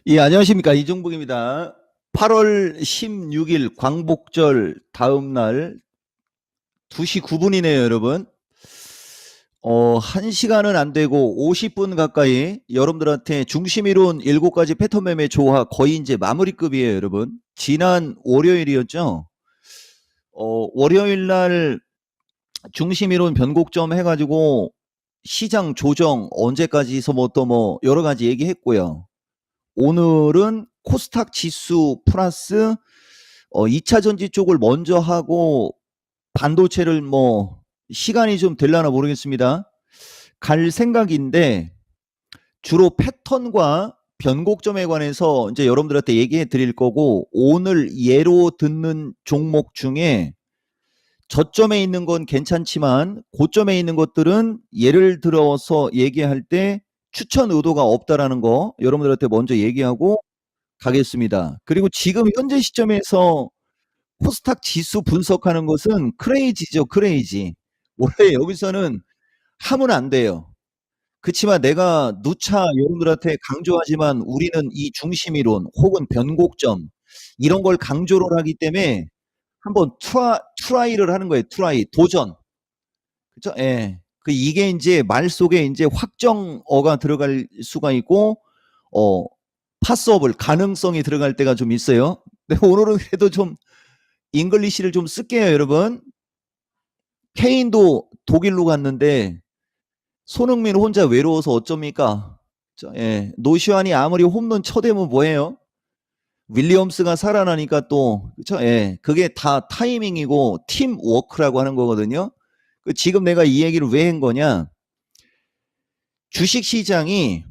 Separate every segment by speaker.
Speaker 1: 예, 안녕하십니까. 이종복입니다. 8월 16일 광복절 다음 날 2시 9분이네요, 여러분. 1시간은 안 되고 50분 가까이 여러분들한테 중심 이론 7가지 패턴 매매 조화 거의 이제 마무리급이에요, 여러분. 지난 월요일이었죠. 월요일 날 중심 이론 변곡점 해가지고 시장 조정 언제까지 뭐 여러 가지 얘기했고요. 오늘은 코스닥 지수 플러스 2차 전지 쪽을 먼저 하고 반도체를 뭐 시간이 좀 될라나 모르겠습니다. 갈 생각인데 주로 패턴과 변곡점에 관해서 이제 여러분들한테 얘기해 드릴 거고, 오늘 예로 듣는 종목 중에 저점에 있는 건 괜찮지만 고점에 있는 것들은 예를 들어서 얘기할 때 추천 의도가 없다라는 거 여러분들한테 먼저 얘기하고 가겠습니다. 그리고 지금 현재 시점에서 코스닥 지수 분석하는 것은 크레이지죠, 크레이지. 원래 여기서는 하면 안 돼요. 그치만 내가 누차 여러분들한테 강조하지만 우리는 이 중심이론 혹은 변곡점 이런 걸 강조를 하기 때문에 한번 트라이를 하는 거예요. 트라이, 도전. 그죠? 예. 이게 이제 말 속에 이제 확정어가 들어갈 수가 있고, 어, 파서블 가능성이 들어갈 때가 좀 있어요. 근데 오늘은 그래도 좀 잉글리시를 좀 쓸게요, 여러분. 케인도 독일로 갔는데 손흥민 혼자 외로워서 어쩝니까? 예. 노시환이 아무리 홈런 쳐대면 뭐예요? 윌리엄스가 살아나니까 또 그쵸? 예. 그게 다 타이밍이고 팀 워크라고 하는 거거든요. 지금 내가 이 얘기를 왜 한 거냐? 주식 시장이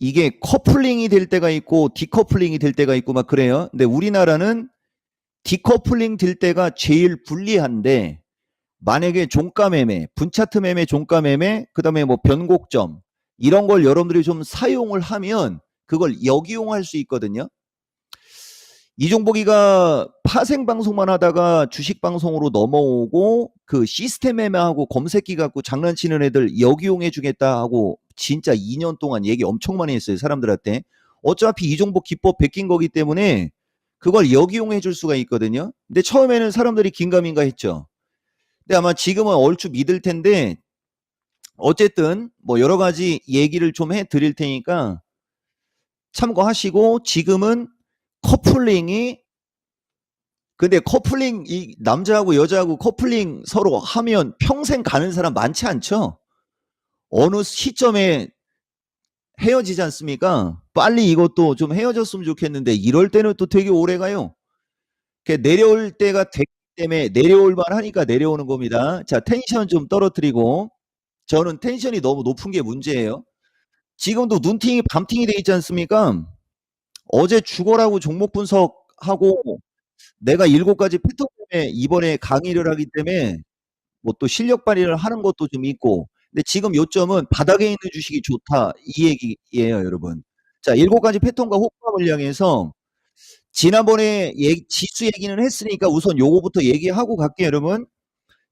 Speaker 1: 이게 커플링이 될 때가 있고 디커플링이 될 때가 있고 막 그래요. 근데 우리나라는 디커플링 될 때가 제일 불리한데, 만약에 종가 매매, 분차트 매매, 종가 매매, 그다음에 뭐 변곡점 이런 걸 여러분들이 좀 사용을 하면 그걸 역이용할 수 있거든요. 이종복이가 파생 방송만 하다가 주식 방송으로 넘어오고 그 시스템 매매하고 검색기 갖고 장난치는 애들 역이용해 주겠다 하고 진짜 2년 동안 얘기 엄청 많이 했어요, 사람들한테. 어차피 이종복 기법 베낀 거기 때문에 그걸 역이용해 줄 수가 있거든요. 근데 처음에는 사람들이 긴가민가 했죠. 근데 아마 지금은 얼추 믿을 텐데, 어쨌든 뭐 여러 가지 얘기를 좀 해 드릴 테니까 참고하시고. 지금은 커플링이, 근데 커플링 이 남자하고 여자하고 커플링 서로 하면 평생 가는 사람 많지 않죠? 어느 시점에 헤어지지 않습니까? 빨리 이것도 좀 헤어졌으면 좋겠는데 이럴 때는 또 되게 오래 가요. 내려올 때가 됐기 때문에 내려올 만하니까 내려오는 겁니다. 자, 텐션 좀 떨어뜨리고. 저는 텐션이 너무 높은 게 문제예요. 지금도 눈팅이 밤팅이 돼 있지 않습니까? 어제 죽어라고 종목 분석하고 내가 7가지 패턴 때문에 이번에 강의를 하기 때문에 뭐 또 실력 발휘를 하는 것도 좀 있고. 근데 지금 요점은 바닥에 있는 주식이 좋다 이 얘기예요, 여러분. 자, 7가지 패턴과 호감을 향해서 지난번에 지수 얘기는 했으니까 우선 요거부터 얘기하고 갈게요, 여러분.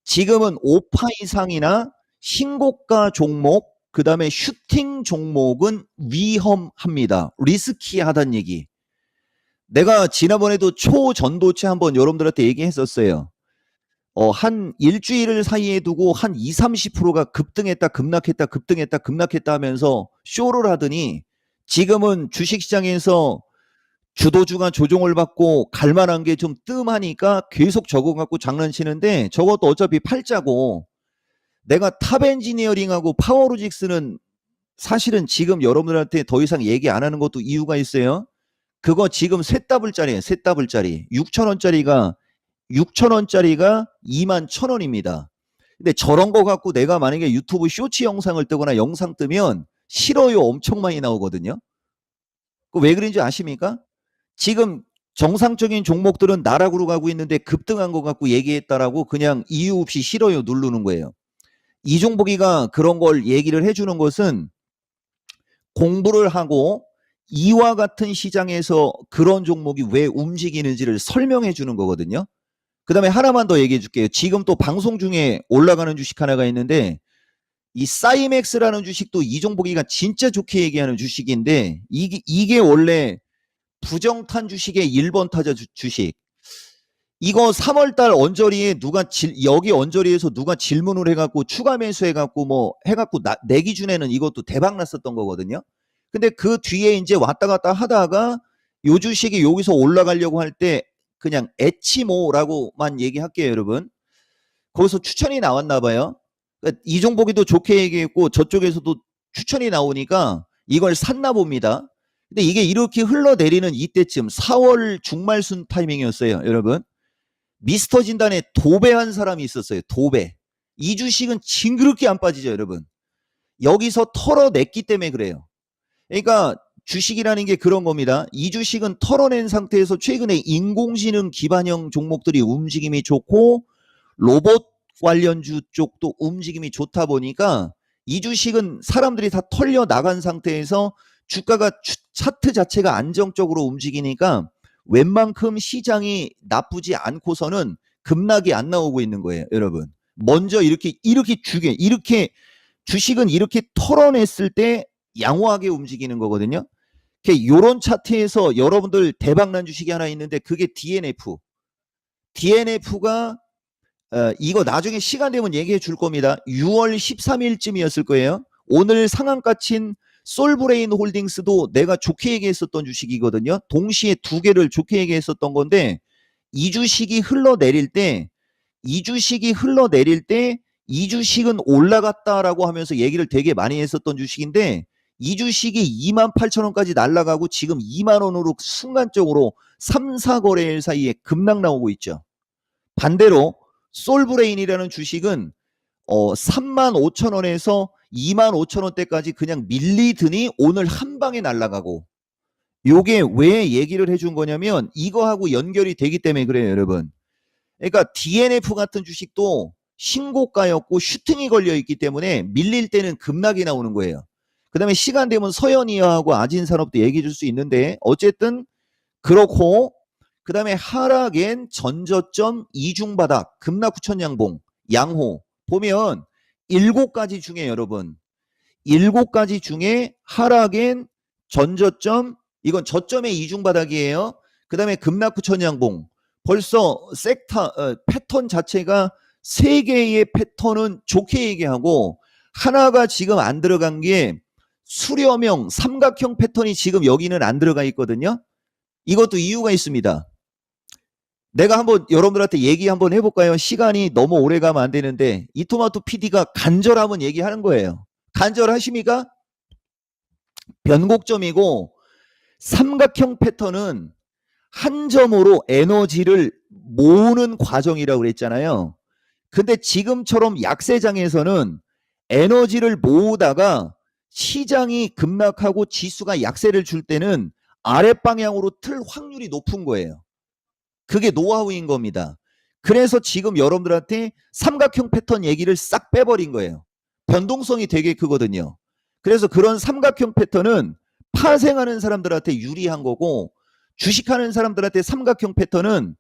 Speaker 1: 지금은 5파 이상이나 신고가 종목, 그 다음에 슈팅 종목은 위험합니다. 리스키하다는 얘기. 내가 지난번에도 초전도체 한번 여러분들한테 얘기했었어요. 한 일주일 사이에 두고 한 2, 30%가 급등했다, 급락했다, 급등했다, 급락했다 하면서 쇼를 하더니 지금은 주식시장에서 주도주가 조종을 받고 갈만한 게 좀 뜸하니까 계속 저거 갖고 장난치는데, 저것도 어차피 팔자고. 내가 탑 엔지니어링하고 파워로직스는 사실은 지금 여러분들한테 더 이상 얘기 안 하는 것도 이유가 있어요. 그거 지금 셋 더블짜리예요. 셋 더블짜리. 6천원짜리가 21,000원입니다. 근데 저런 거 갖고 내가 만약에 유튜브 쇼츠 영상을 뜨거나 영상 뜨면 싫어요 엄청 많이 나오거든요. 왜 그런지 아십니까? 지금 정상적인 종목들은 나락으로 가고 있는데 급등한 거 갖고 얘기했다라고 그냥 이유 없이 싫어요 누르는 거예요. 이종복이가 그런 걸 얘기를 해주는 것은 공부를 하고 이와 같은 시장에서 그런 종목이 왜 움직이는지를 설명해 주는 거거든요. 그 다음에 하나만 더 얘기해 줄게요. 지금 또 방송 중에 올라가는 주식 하나가 있는데 이 사이맥스라는 주식도 이종복이가 진짜 좋게 얘기하는 주식인데 이게 원래 부정탄 주식의 1번 타자 주식. 이거 3월달 언저리에 여기 언저리에서 누가 질문을 해갖고 추가 매수해갖고 뭐 해갖고 내 기준에는 이것도 대박 났었던 거거든요. 근데 그 뒤에 이제 왔다 갔다 하다가 요 주식이 여기서 올라가려고 할 때 그냥 에치모라고만 얘기할게요, 여러분. 거기서 추천이 나왔나 봐요. 그러니까 이종복이도 좋게 얘기했고 저쪽에서도 추천이 나오니까 이걸 샀나 봅니다. 근데 이게 이렇게 흘러내리는 이때쯤 4월 중말순 타이밍이었어요, 여러분. 미스터 진단에 도배한 사람이 있었어요. 도배. 이 주식은 징그럽게 안 빠지죠, 여러분. 여기서 털어냈기 때문에 그래요. 그러니까 주식이라는 게 그런 겁니다. 이 주식은 털어낸 상태에서 최근에 인공지능 기반형 종목들이 움직임이 좋고 로봇 관련주 쪽도 움직임이 좋다 보니까 이 주식은 사람들이 다 털려 나간 상태에서 주가가 차트 자체가 안정적으로 움직이니까 웬만큼 시장이 나쁘지 않고서는 급락이 안 나오고 있는 거예요, 여러분. 먼저 이렇게 주식은 이렇게 털어냈을 때 양호하게 움직이는 거거든요. 요런 차트에서 여러분들 대박난 주식이 하나 있는데 그게 DNF. DNF가 이거 나중에 시간 되면 얘기해 줄 겁니다. 6월 13일쯤이었을 거예요. 오늘 상한가 친 솔브레인 홀딩스도 내가 좋게 얘기했었던 주식이거든요. 동시에 두 개를 좋게 얘기했었던 건데 이 주식이 흘러내릴 때 이 주식은 올라갔다라고 하면서 얘기를 되게 많이 했었던 주식인데 이 주식이 28,000원까지 날아가고 지금 2만원으로 순간적으로 3, 4거래일 사이에 급락 나오고 있죠. 반대로 솔브레인이라는 주식은 35,000원에서 25,000원대까지 그냥 밀리더니 오늘 한 방에 날아가고, 요게 왜 얘기를 해준 거냐면 이거하고 연결이 되기 때문에 그래요, 여러분. 그러니까 DNF 같은 주식도 신고가였고 슈팅이 걸려있기 때문에 밀릴 때는 급락이 나오는 거예요. 그 다음에 시간 되면 서현이하고 아진산업도 얘기해 줄 수 있는데 어쨌든 그렇고, 그 다음에 하락엔 전저점 이중바닥 급락 후천 양봉 양호 보면 7가지 중에 여러분 7가지 중에 하락엔 전저점, 이건 저점의 이중바닥이에요. 그 다음에 급락 후천 양봉, 벌써 패턴 자체가 3개의 패턴은 좋게 얘기하고 하나가 지금 안 들어간 게 수렴형 삼각형 패턴이 지금 여기는 안 들어가 있거든요. 이것도 이유가 있습니다. 내가 한번 여러분들한테 얘기 한번 해볼까요? 시간이 너무 오래 가면 안 되는데 이토마토 PD가 간절하면 얘기하는 거예요. 간절하십니까? 변곡점이고 삼각형 패턴은 한 점으로 에너지를 모으는 과정이라고 그랬잖아요. 근데 지금처럼 약세장에서는 에너지를 모으다가 시장이 급락하고 지수가 약세를 줄 때는 아랫방향으로 틀 확률이 높은 거예요. 그게 노하우인 겁니다. 그래서 지금 여러분들한테 삼각형 패턴 얘기를 싹 빼버린 거예요. 변동성이 되게 크거든요. 그래서 그런 삼각형 패턴은 파생하는 사람들한테 유리한 거고, 주식하는 사람들한테 삼각형 패턴은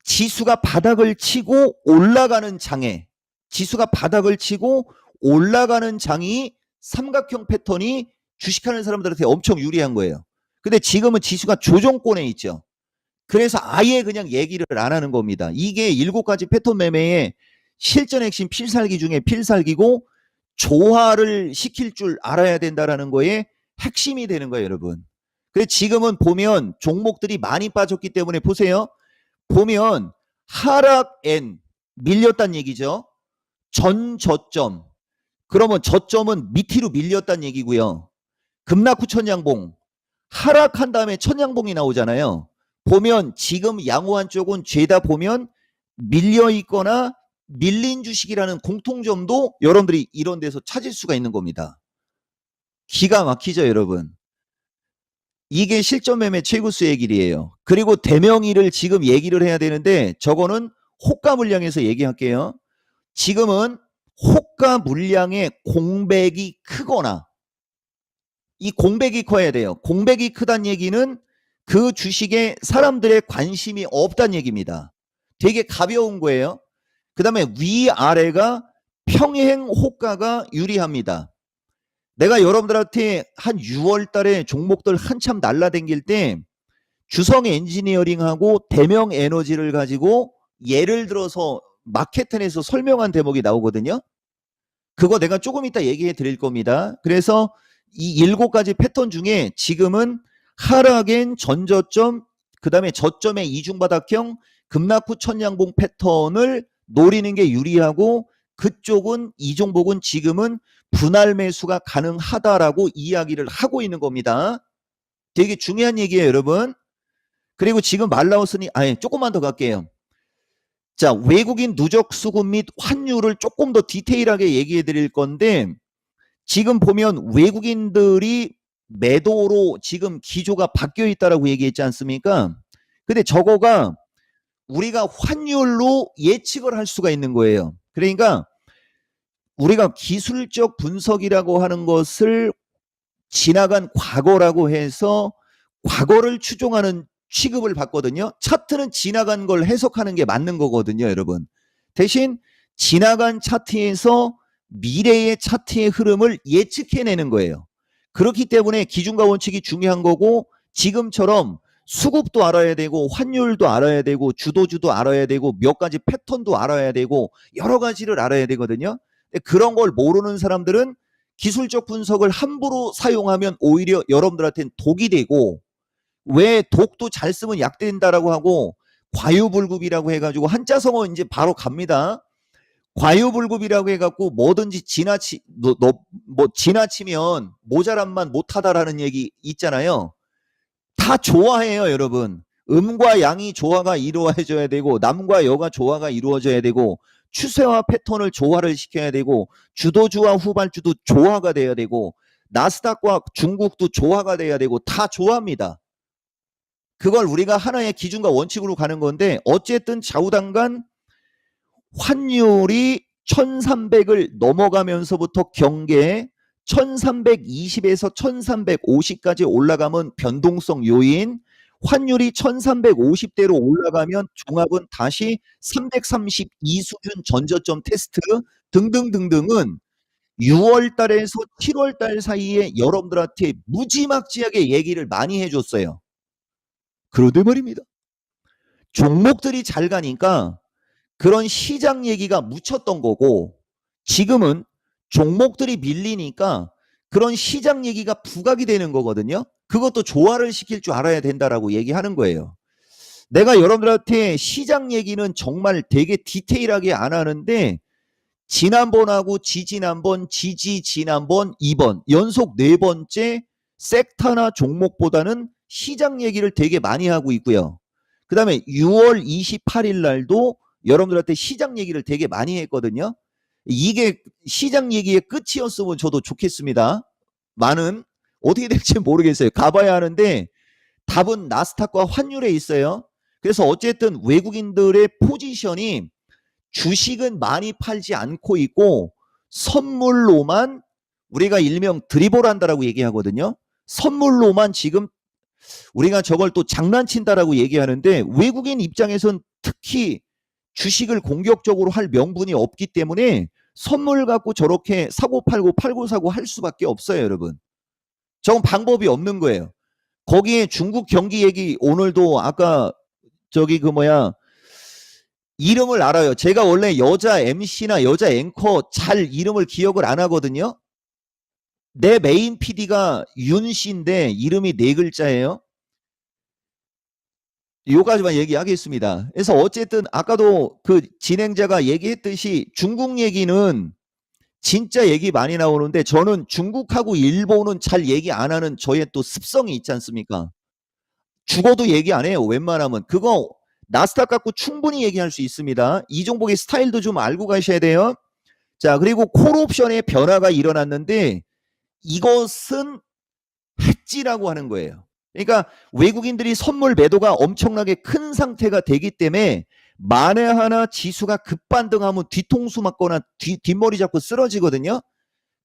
Speaker 1: 지수가 바닥을 치고 올라가는 장에, 지수가 바닥을 치고 올라가는 장이 삼각형 패턴이 주식하는 사람들한테 엄청 유리한 거예요. 근데 지금은 지수가 조정권에 있죠. 그래서 아예 그냥 얘기를 안 하는 겁니다. 이게 7가지 패턴 매매의 실전 핵심 필살기 중에 필살기고 조화를 시킬 줄 알아야 된다는 거에 핵심이 되는 거예요, 여러분. 그래서 지금은 보면 종목들이 많이 빠졌기 때문에 보세요. 보면 하락엔 밀렸다는 얘기죠. 전 저점. 그러면 저점은 밑으로 밀렸다는 얘기고요. 급락 후 천양봉. 하락한 다음에 천양봉이 나오잖아요. 보면 지금 양호한 쪽은 죄다 보면 밀려 있거나 밀린 주식이라는 공통점도 여러분들이 이런 데서 찾을 수가 있는 겁니다. 기가 막히죠, 여러분. 이게 실전 매매 최고수의 길이에요. 그리고 대명이를 지금 얘기를 해야 되는데 저거는 호가 물량에서 얘기할게요. 지금은 호가 물량의 공백이 크거나, 이 공백이 커야 돼요. 공백이 크다는 얘기는 그 주식에 사람들의 관심이 없다는 얘기입니다. 되게 가벼운 거예요. 그 다음에 위아래가 평행 호가가 유리합니다. 내가 여러분들한테 한 6월 달에 종목들 한참 날라댕길 때 주성 엔지니어링하고 대명 에너지를 가지고 예를 들어서 마케팅에서 설명한 대목이 나오거든요. 그거 내가 조금 이따 얘기해 드릴 겁니다. 그래서 이 7가지 패턴 중에 지금은 하락엔 전저점, 그 다음에 저점의 이중바닥형 급락 후 천양봉 패턴을 노리는 게 유리하고, 그쪽은 이 종목은 지금은 분할 매수가 가능하다라고 이야기를 하고 있는 겁니다. 되게 중요한 얘기예요, 여러분. 그리고 지금 말 나왔으니 조금만 더 갈게요. 자, 외국인 누적 수급 및 환율을 조금 더 디테일하게 얘기해 드릴 건데, 지금 보면 외국인들이 매도로 지금 기조가 바뀌어 있다라고 얘기했지 않습니까? 근데 저거가 우리가 환율로 예측을 할 수가 있는 거예요. 그러니까 우리가 기술적 분석이라고 하는 것을 지나간 과거라고 해서 과거를 추종하는 취급을 받거든요. 차트는 지나간 걸 해석하는 게 맞는 거거든요, 여러분. 대신 지나간 차트에서 미래의 차트의 흐름을 예측해내는 거예요. 그렇기 때문에 기준과 원칙이 중요한 거고, 지금처럼 수급도 알아야 되고 환율도 알아야 되고 주도주도 알아야 되고 몇 가지 패턴도 알아야 되고 여러 가지를 알아야 되거든요. 그런 걸 모르는 사람들은 기술적 분석을 함부로 사용하면 오히려 여러분들한테는 독이 되고, 왜 독도 잘 쓰면 약 된다라고 하고 과유불급이라고 해가지고 한자성어 이제 바로 갑니다. 과유불급이라고 해갖고 뭐든지 지나치면 모자란만 못하다라는 얘기 있잖아요. 다 좋아해요, 여러분. 음과 양이 조화가 이루어져야 되고 남과 여가 조화가 이루어져야 되고 추세와 패턴을 조화를 시켜야 되고 주도주와 후발주도 조화가 돼야 되고 나스닥과 중국도 조화가 돼야 되고 다 조화입니다. 그걸 우리가 하나의 기준과 원칙으로 가는 건데, 어쨌든 좌우당간 환율이 1300을 넘어가면서부터 경계 1320에서 1350까지 올라가면 변동성 요인, 환율이 1350대로 올라가면 종합은 다시 332 수준 전저점 테스트 등등등등은 6월 달에서 7월 달 사이에 여러분들한테 무지막지하게 얘기를 많이 해줬어요. 그런데 말입니다, 종목들이 잘 가니까 그런 시장 얘기가 묻혔던 거고, 지금은 종목들이 밀리니까 그런 시장 얘기가 부각이 되는 거거든요. 그것도 조화를 시킬 줄 알아야 된다라고 얘기하는 거예요. 내가 여러분들한테 시장 얘기는 정말 되게 디테일하게 안 하는데, 지난번하고 지지난번, 지지난번 2번 연속 4번째 섹터나 종목보다는 시장 얘기를 되게 많이 하고 있고요. 그 다음에 6월 28일 날도 여러분들한테 시장 얘기를 되게 많이 했거든요. 이게 시장 얘기의 끝이었으면 저도 좋겠습니다. 많은 어떻게 될지 모르겠어요. 가봐야 하는데 답은 나스닥과 환율에 있어요. 그래서 어쨌든 외국인들의 포지션이 주식은 많이 팔지 않고 있고 선물로만, 우리가 일명 드리블한다라고 얘기하거든요. 선물로만 지금 우리가 저걸 또 장난친다라고 얘기하는데, 외국인 입장에선 특히 주식을 공격적으로 할 명분이 없기 때문에 선물 갖고 저렇게 사고 팔고 팔고 사고 할 수밖에 없어요, 여러분. 저건 방법이 없는 거예요. 거기에 중국 경기 얘기 오늘도 아까 저기 이름을 알아요. 제가 원래 여자 MC나 여자 앵커 잘 이름을 기억을 안 하거든요. 내 메인 PD가 윤 씨인데 이름이 4글자예요. 요까지만 얘기하겠습니다. 그래서 어쨌든 아까도 그 진행자가 얘기했듯이 중국 얘기는 진짜 얘기 많이 나오는데, 저는 중국하고 일본은 잘 얘기 안 하는 저의 또 습성이 있지 않습니까? 죽어도 얘기 안 해요, 웬만하면. 그거 나스닥 갖고 충분히 얘기할 수 있습니다. 이 종목의 스타일도 좀 알고 가셔야 돼요. 자, 그리고 콜옵션의 변화가 일어났는데 이것은 해지라고 하는 거예요. 그러니까 외국인들이 선물 매도가 엄청나게 큰 상태가 되기 때문에 만에 하나 지수가 급반등하면 뒤통수 맞거나 뒷머리 잡고 쓰러지거든요.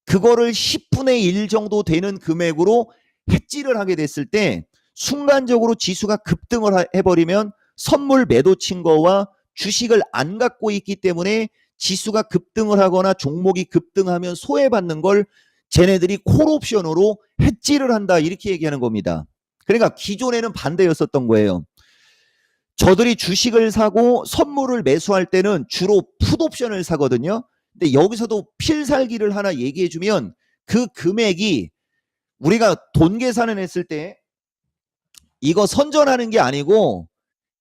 Speaker 1: 그거를 10분의 1 정도 되는 금액으로 해지를 하게 됐을 때 순간적으로 지수가 급등을 해버리면 선물 매도 친 거와 주식을 안 갖고 있기 때문에 지수가 급등을 하거나 종목이 급등하면 소외받는 걸 쟤네들이 콜옵션으로 해지를 한다 이렇게 얘기하는 겁니다. 그러니까 기존에는 반대였었던 거예요. 저들이 주식을 사고 선물을 매수할 때는 주로 풋옵션을 사거든요. 근데 여기서도 필살기를 하나 얘기해주면 그 금액이 우리가 돈 계산을 했을 때 이거 선전하는 게 아니고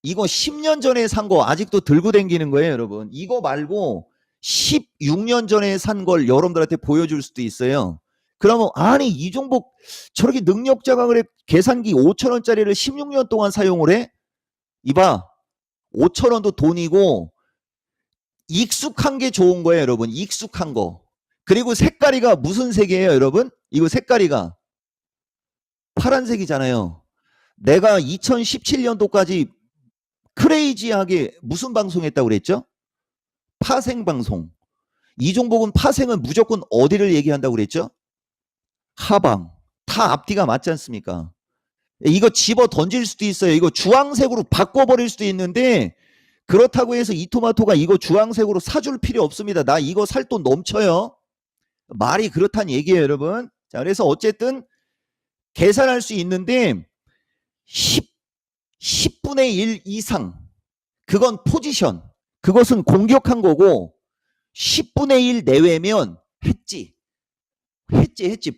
Speaker 1: 이거 10년 전에 산 거 아직도 들고 다니는 거예요, 여러분. 이거 말고 16년 전에 산 걸 여러분들한테 보여줄 수도 있어요. 그러면 아니 이종복 저렇게 능력자가 그래 계산기 5,000원짜리를 16년 동안 사용을 해? 이봐 5,000원도 돈이고 익숙한 게 좋은 거예요, 여러분. 익숙한 거. 그리고 색깔이가 무슨 색이에요, 여러분? 이거 색깔이가 파란색이잖아요. 내가 2017년도까지 크레이지하게 무슨 방송했다고 그랬죠? 파생 방송. 이종복은 파생은 무조건 어디를 얘기한다고 그랬죠? 하방. 다 앞뒤가 맞지 않습니까? 이거 집어 던질 수도 있어요. 이거 주황색으로 바꿔버릴 수도 있는데 그렇다고 해서 이토마토가 이거 주황색으로 사줄 필요 없습니다. 나 이거 살 돈 넘쳐요. 말이 그렇다는 얘기예요, 여러분. 자, 그래서 어쨌든 계산할 수 있는데 10분의 1 이상 그건 포지션. 그것은 공격한 거고 10분의 1 내외면 했지.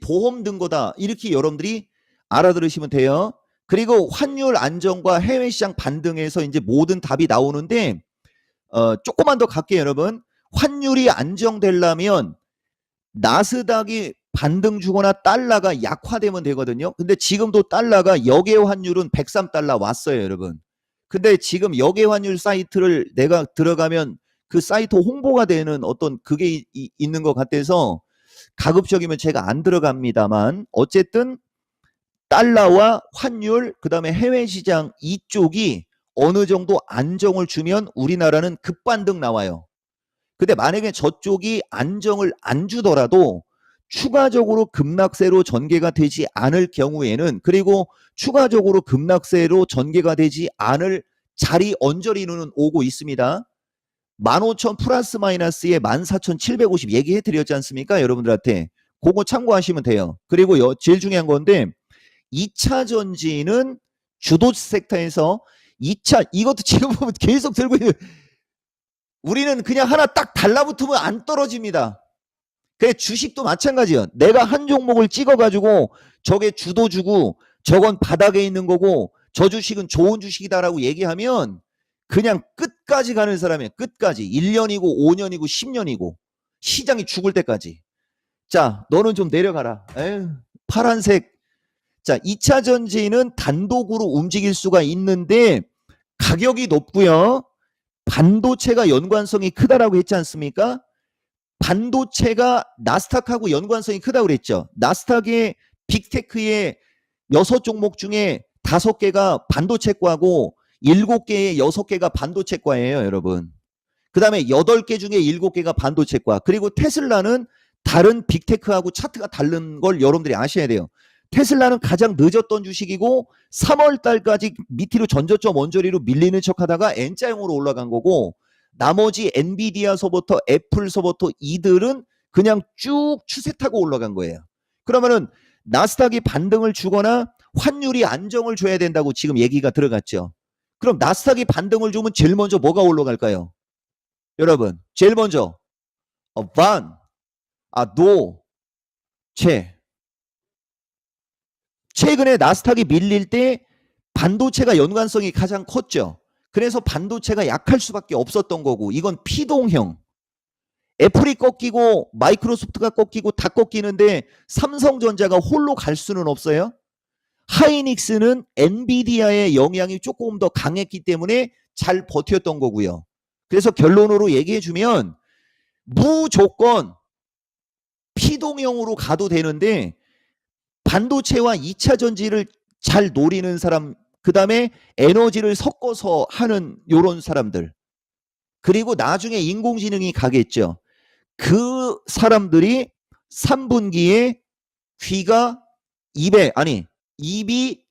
Speaker 1: 보험 든 거다. 이렇게 여러분들이 알아들으시면 돼요. 그리고 환율 안정과 해외 시장 반등에서 이제 모든 답이 나오는데 조금만 더 갈게요, 여러분. 환율이 안정되려면 나스닥이 반등 주거나 달러가 약화되면 되거든요. 근데 지금도 달러가 역외 환율은 103달러 왔어요, 여러분. 근데 지금 역외 환율 사이트를 내가 들어가면 그 사이트 홍보가 되는 어떤 그게 있는 것 같아서 가급적이면 제가 안 들어갑니다만 어쨌든 달러와 환율 그다음에 해외 시장 이쪽이 어느 정도 안정을 주면 우리나라는 급반등 나와요. 근데 만약에 저쪽이 안정을 안 주더라도 추가적으로 급락세로 전개가 되지 않을 경우에는 그리고 추가적으로 급락세로 전개가 되지 않을 자리 언저리는 오고 있습니다. 15,000 플러스 마이너스에 14,750 얘기해 드렸지 않습니까? 여러분들한테. 그거 참고하시면 돼요. 그리고 제일 중요한 건데 2차 전지는 주도 섹터에서 2차 이것도 지금 보면 계속 들고 있는 우리는 그냥 하나 딱 달라붙으면 안 떨어집니다. 그래 주식도 마찬가지예요. 내가 한 종목을 찍어가지고 저게 주도 주고 저건 바닥에 있는 거고 저 주식은 좋은 주식이다라고 얘기하면 그냥 끝까지 가는 사람이에요. 끝까지. 1년이고 5년이고 10년이고 시장이 죽을 때까지. 자 너는 좀 내려가라. 에휴, 파란색. 자 2차 전지는 단독으로 움직일 수가 있는데 가격이 높고요. 반도체가 연관성이 크다라고 했지 않습니까? 반도체가 나스닥하고 연관성이 크다고 그랬죠. 나스닥의 빅테크의 6종목 중에 5개가 반도체과고 7개의 6개가 반도체과예요, 여러분. 그 다음에 8개 중에 7개가 반도체과. 그리고 테슬라는 다른 빅테크하고 차트가 다른 걸 여러분들이 아셔야 돼요. 테슬라는 가장 늦었던 주식이고 3월 달까지 밑으로 전저점 원저리로 밀리는 척하다가 N자형으로 올라간 거고 나머지 엔비디아서부터 애플서부터 이들은 그냥 쭉 추세 타고 올라간 거예요. 그러면은 나스닥이 반등을 주거나 환율이 안정을 줘야 된다고 지금 얘기가 들어갔죠. 그럼 나스닥이 반등을 주면 제일 먼저 뭐가 올라갈까요? 여러분 제일 먼저 최근에 나스닥이 밀릴 때 반도체가 연관성이 가장 컸죠. 그래서 반도체가 약할 수밖에 없었던 거고 이건 피동형. 애플이 꺾이고 마이크로소프트가 꺾이고 다 꺾이는데 삼성전자가 홀로 갈 수는 없어요. 하이닉스는 엔비디아의 영향이 조금 더 강했기 때문에 잘 버텼던 거고요. 그래서 결론으로 얘기해주면 무조건 피동형으로 가도 되는데 반도체와 2차 전지를 잘 노리는 사람 그 다음에 에너지를 섞어서 하는 요런 사람들 그리고 나중에 인공지능이 가겠죠. 그 사람들이 3분기에 입이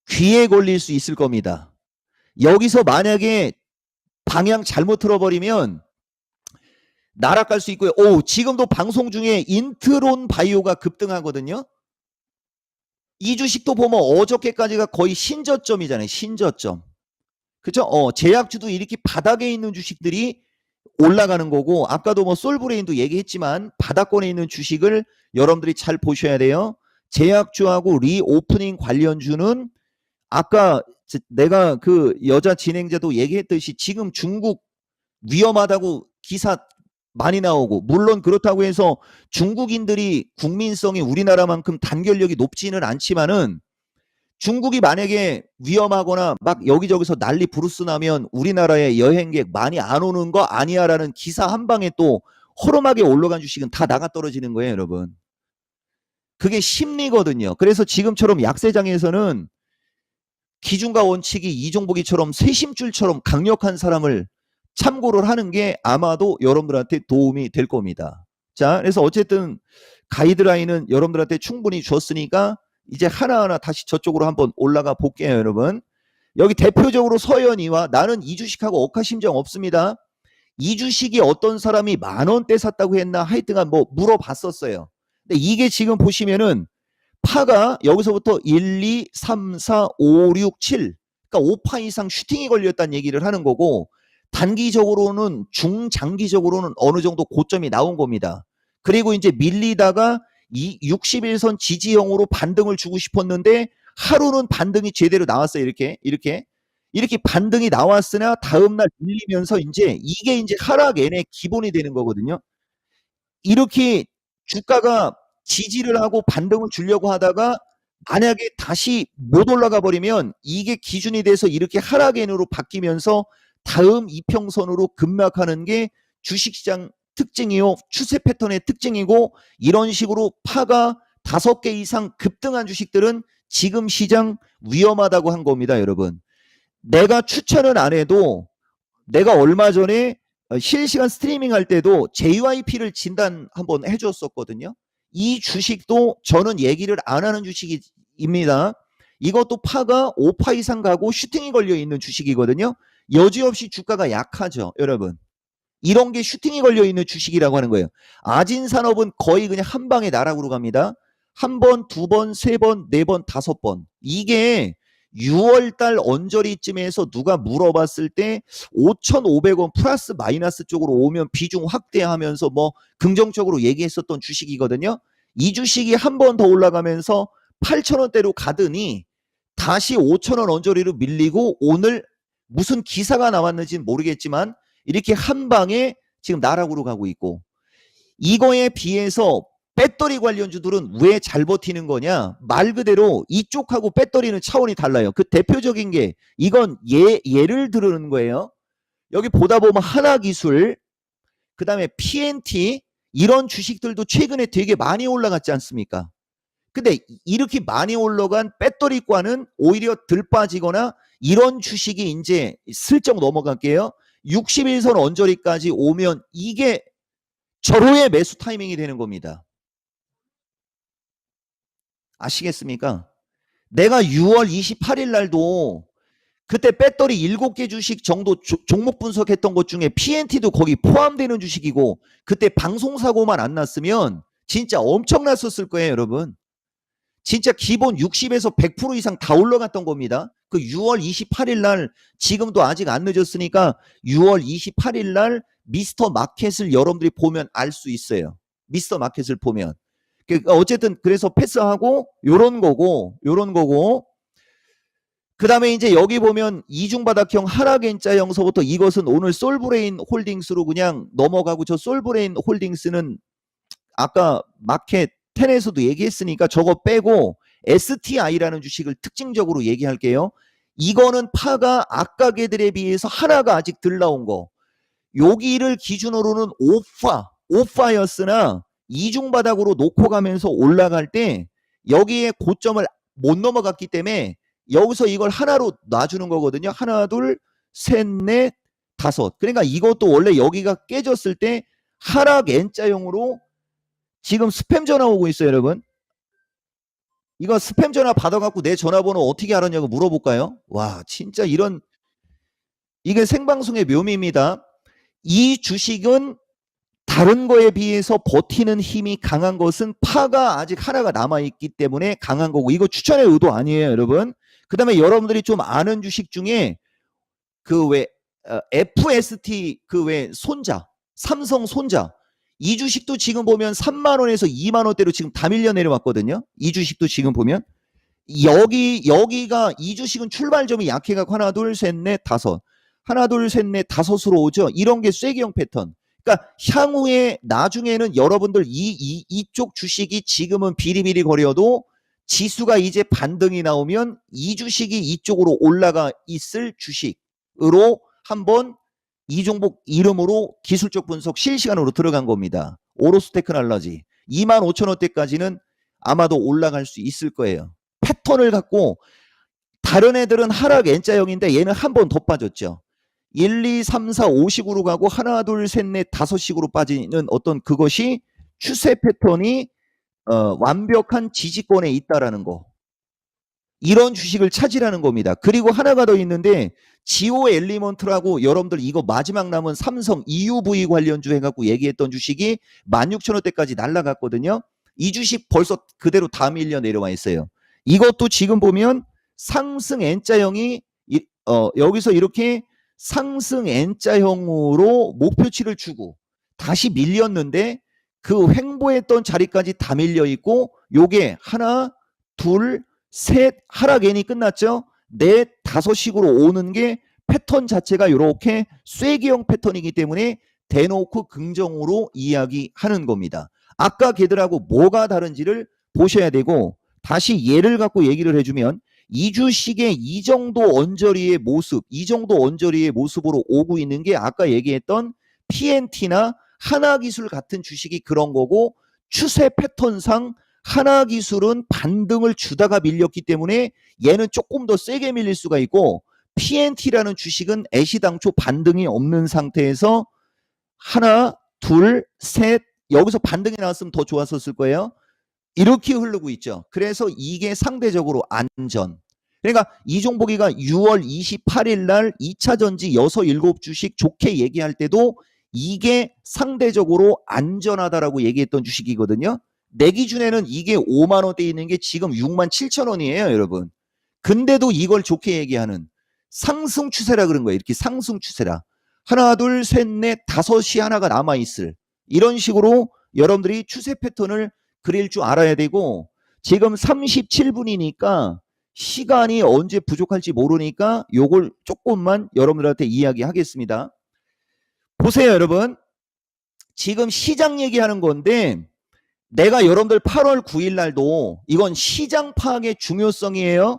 Speaker 1: 귀에 걸릴 수 있을 겁니다. 여기서 만약에 방향 잘못 틀어버리면 날아갈 수 있고요. 오, 지금도 방송 중에 인트론 바이오가 급등하거든요. 이 주식도 보면 어저께까지가 거의 신저점이잖아요. 신저점. 그죠? 제약주도 이렇게 바닥에 있는 주식들이 올라가는 거고, 아까도 뭐 솔브레인도 얘기했지만 바닥권에 있는 주식을 여러분들이 잘 보셔야 돼요. 제약주하고 리오프닝 관련주는 아까 내가 그 여자 진행자도 얘기했듯이 지금 중국 위험하다고 기사 많이 나오고, 물론 그렇다고 해서 중국인들이 국민성이 우리나라만큼 단결력이 높지는 않지만은 중국이 만약에 위험하거나 막 여기저기서 난리 부르스 나면 우리나라에 여행객 많이 안 오는 거 아니야라는 기사 한 방에 또 허름하게 올라간 주식은 다 나가 떨어지는 거예요, 여러분. 그게 심리거든요. 그래서 지금처럼 약세장에서는 기준과 원칙이 이종복이처럼 쇄심줄처럼 강력한 사람을 참고를 하는 게 아마도 여러분들한테 도움이 될 겁니다. 자, 그래서 어쨌든 가이드라인은 여러분들한테 충분히 줬으니까 이제 하나하나 다시 저쪽으로 한번 올라가 볼게요, 여러분. 여기 대표적으로 서현이와 나는 이 주식하고 억하심정 없습니다. 이 주식이 어떤 사람이 10,000원대 샀다고 했나 하여튼간 뭐 물어봤었어요. 근데 이게 지금 보시면은 파가 여기서부터 1, 2, 3, 4, 5, 6, 7 그러니까 5파 이상 슈팅이 걸렸다는 얘기를 하는 거고, 단기적으로는 중장기적으로는 어느 정도 고점이 나온 겁니다. 그리고 이제 밀리다가 이 60일선 지지형으로 반등을 주고 싶었는데 하루는 반등이 제대로 나왔어요. 이렇게 반등이 나왔으나 다음날 밀리면서 이게 이제 하락 N의 기본이 되는 거거든요. 이렇게 주가가 지지를 하고 반등을 주려고 하다가 만약에 다시 못 올라가 버리면 이게 기준이 돼서 이렇게 하락엔으로 바뀌면서 다음 이평선으로 급락하는 게 주식시장 특징이요. 추세 패턴의 특징이고, 이런 식으로 파가 5개 이상 급등한 주식들은 지금 시장 위험하다고 한 겁니다, 여러분. 내가 추천은 안 해도 내가 얼마 전에 실시간 스트리밍 할 때도 JYP를 진단 한번 해줬었거든요. 이 주식도 저는 얘기를 안 하는 주식입니다. 이것도 파가 5파 이상 가고 슈팅이 걸려 있는 주식이거든요. 여지없이 주가가 약하죠, 여러분. 이런 게 슈팅이 걸려 있는 주식이라고 하는 거예요. 아진산업은 거의 그냥 한 방에 나락으로 갑니다. 한 번, 두 번, 세 번, 네 번, 5번. 이게 6월달 언저리쯤에서 누가 물어봤을 때 5,500원 플러스 마이너스 쪽으로 오면 비중 확대하면서 뭐 긍정적으로 얘기했었던 주식이거든요. 이 주식이 한 번 더 올라가면서 8,000원대로 가더니 다시 5,000원 언저리로 밀리고, 오늘 무슨 기사가 나왔는지는 모르겠지만 이렇게 한 방에 지금 나락으로 가고 있고, 이거에 비해서 배터리 관련주들은 왜 잘 버티는 거냐? 말 그대로 이쪽하고 배터리는 차원이 달라요. 그 대표적인 게 이건 예를 들는 거예요. 여기 보다 보면 하나기술, 그 다음에 PNT, 이런 주식들도 최근에 되게 많이 올라갔지 않습니까? 근데 이렇게 많이 올라간 배터리과는 오히려 덜 빠지거나, 이런 주식이 이제 슬쩍 넘어갈게요. 61선 언저리까지 오면 이게 절호의 매수 타이밍이 되는 겁니다. 아시겠습니까? 내가 6월 28일 날도 그때 배터리 7개 주식 정도 종목 분석했던 것 중에 PNT도 거기 포함되는 주식이고, 그때 방송사고만 안 났으면 진짜 엄청났었을 거예요, 여러분. 진짜 기본 60에서 100% 이상 다 올라갔던 겁니다. 그 6월 28일 날, 지금도 아직 안 늦었으니까 6월 28일 날 미스터 마켓을 여러분들이 보면 알 수 있어요. 미스터 마켓을 보면. 어쨌든 그래서 패스하고 요런 거고, 그 다음에 이제 여기 보면 이중바닥형 하락 N자형서부터 이것은 오늘 솔브레인 홀딩스로 그냥 넘어가고, 저 솔브레인 홀딩스는 아까 마켓 10에서도 얘기했으니까 저거 빼고 STI라는 주식을 특징적으로 얘기할게요. 이거는 파가 아까 개들에 비해서 하나가 아직 덜 나온 거. 여기를 기준으로는 5파였으나 이중바닥으로 놓고 가면서 올라갈 때 여기에 고점을 못 넘어갔기 때문에 여기서 이걸 하나로 놔주는 거거든요. 하나, 둘, 셋, 넷, 5. 그러니까 이것도 원래 여기가 깨졌을 때 하락 N자형으로 지금 스팸 전화 오고 있어요, 여러분. 이거 스팸 전화 받아갖고 내 전화번호 어떻게 알았냐고 물어볼까요? 와, 진짜 이게 생방송의 묘미입니다. 이 주식은 다른 거에 비해서 버티는 힘이 강한 것은 파가 아직 하나가 남아있기 때문에 강한 거고, 이거 추천의 의도 아니에요, 여러분. 그 다음에 여러분들이 좀 아는 주식 중에 그 왜 FST 그 왜 손자, 삼성 손자, 이 주식도 지금 보면 3만 원에서 2만 원대로 지금 다 밀려 내려왔거든요. 이 주식도 지금 보면 여기가 이 주식은 출발점이 약해갖고 하나 둘 셋 넷 다섯, 하나 둘 셋 넷 다섯으로 오죠. 이런 게 쐐기형 패턴. 그러니까 향후에 나중에는 여러분들 이쪽 주식이 지금은 비리비리 거려도 지수가 이제 반등이 나오면 이 주식이 이쪽으로 올라가 있을 주식으로 한번 이종복 이름으로 기술적 분석 실시간으로 들어간 겁니다. 오로스 테크놀로지 25,000원대까지는 아마도 올라갈 수 있을 거예요. 패턴을 갖고 다른 애들은 하락 N자형인데 얘는 한 번 더 빠졌죠. 1, 2, 3, 4, 5식으로 가고 하나, 둘, 셋, 넷, 5식으로 빠지는 어떤 그것이 추세 패턴이 완벽한 지지권에 있다라는 거. 이런 주식을 찾으라는 겁니다. 그리고 하나가 더 있는데 지오 엘리먼트라고 여러분들 이거 마지막 남은 삼성 EUV 관련주 해갖고 얘기했던 주식이 16,000원대까지 날라갔거든요. 이 주식 벌써 그대로 다 밀려 내려와 있어요. 이것도 지금 보면 상승 N자형이 여기서 이렇게 상승 N자형으로 목표치를 주고 다시 밀렸는데 그 횡보했던 자리까지 다 밀려 있고 요게 하나, 둘, 셋 하락 N이 끝났죠. 넷, 5식으로 오는 게 패턴 자체가 이렇게 쐐기형 패턴이기 때문에 대놓고 긍정으로 이야기하는 겁니다. 아까 걔들하고 뭐가 다른지를 보셔야 되고 다시 예를 갖고 얘기를 해주면 이 주식의 이 정도 언저리의 모습, 이 정도 언저리의 모습으로 오고 있는 게 아까 얘기했던 PNT나 하나기술 같은 주식이 그런 거고 추세 패턴상 하나기술은 반등을 주다가 밀렸기 때문에 얘는 조금 더 세게 밀릴 수가 있고 PNT라는 주식은 애시당초 반등이 없는 상태에서 하나, 둘, 셋 여기서 반등이 나왔으면 더 좋았었을 거예요. 이렇게 흐르고 있죠. 그래서 이게 상대적으로 안전. 그러니까 이종복이가 6월 28일 날 2차 전지 6, 7주식 좋게 얘기할 때도 이게 상대적으로 안전하다라고 얘기했던 주식이거든요. 내 기준에는 이게 5만 원대에 있는 게 지금 6만 7천 원이에요, 여러분. 근데도 이걸 좋게 얘기하는 상승 추세라 그런 거예요. 이렇게 상승 추세라. 하나, 둘, 셋, 넷, 5이 하나가 남아있을. 이런 식으로 여러분들이 추세 패턴을 그릴 줄 알아야 되고 지금 37분이니까 시간이 언제 부족할지 모르니까 요걸 조금만 여러분들한테 이야기하겠습니다. 보세요, 여러분. 지금 시장 얘기하는 건데 내가 여러분들 8월 9일 날도 이건 시장 파악의 중요성이에요.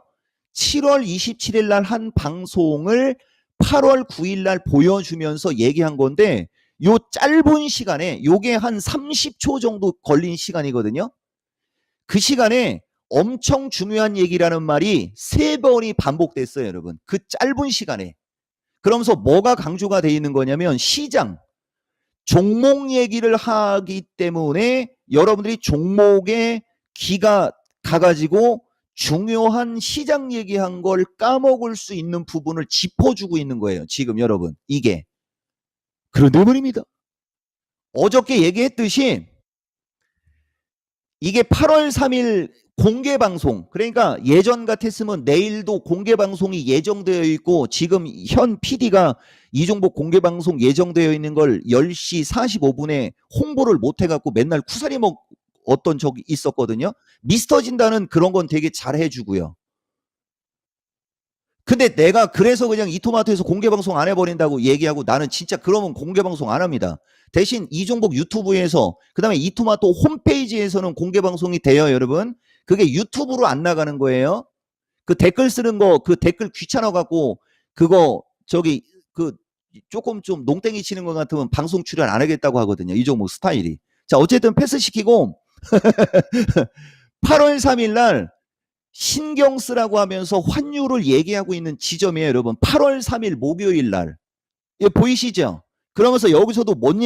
Speaker 1: 7월 27일 날 한 방송을 8월 9일 날 보여주면서 얘기한 건데 요 짧은 시간에 요게 한 30초 정도 걸린 시간이거든요. 그 시간에 엄청 중요한 얘기라는 말이 3번이 반복됐어요, 여러분. 그 짧은 시간에. 그러면서 뭐가 강조가 되어 있는 거냐면 시장, 종목 얘기를 하기 때문에 여러분들이 종목에 귀가 가가지고 중요한 시장 얘기한 걸 까먹을 수 있는 부분을 짚어주고 있는 거예요. 지금 여러분 이게 그런데 말입니다. 어저께 얘기했듯이 이게 8월 3일 공개 방송, 그러니까 예전 같았으면 내일도 공개 방송이 예정되어 있고 지금 현 PD가 이종복 공개 방송 예정되어 있는 걸 10시 45분에 홍보를 못 해갖고 맨날 쿠사리 먹었던 적이 있었거든요. 미스터 진단은 그런 건 되게 잘 해주고요. 근데 내가 그래서 그냥 이토마토에서 공개 방송 안 해버린다고 얘기하고 나는 진짜 그러면 공개 방송 안 합니다. 대신 이종복 유튜브에서 그 다음에 이토마토 홈페이지에서는 공개 방송이 돼요, 여러분. 그게 유튜브로 안 나가는 거예요. 그 댓글 쓰는 거, 그 댓글 귀찮아갖고 그거 저기 그 조금 좀 농땡이 치는 것 같으면 방송 출연 안 하겠다고 하거든요. 이종복 스타일이. 자, 어쨌든 패스시키고 8월 3일 날 신경 쓰라고 하면서 환율을 얘기하고 있는 지점이에요, 여러분. 8월 3일 목요일 날. 예, 보이시죠? 그러면서 여기서도 뭔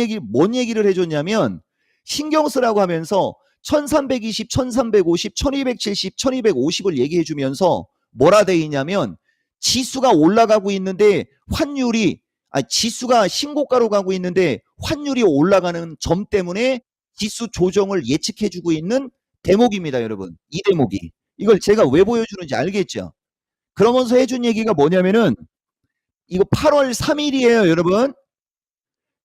Speaker 1: 얘기를 해줬냐면 신경 쓰라고 하면서 1320, 1350, 1270, 1250을 얘기해주면서 뭐라 돼 있냐면 지수가 올라가고 있는데 환율이 지수가 신고가로 가고 있는데 환율이 올라가는 점 때문에 지수 조정을 예측해주고 있는 대목입니다, 여러분. 이 대목이. 이걸 제가 왜 보여주는지 알겠죠? 그러면서 해준 얘기가 뭐냐면은 이거 8월 3일이에요, 여러분.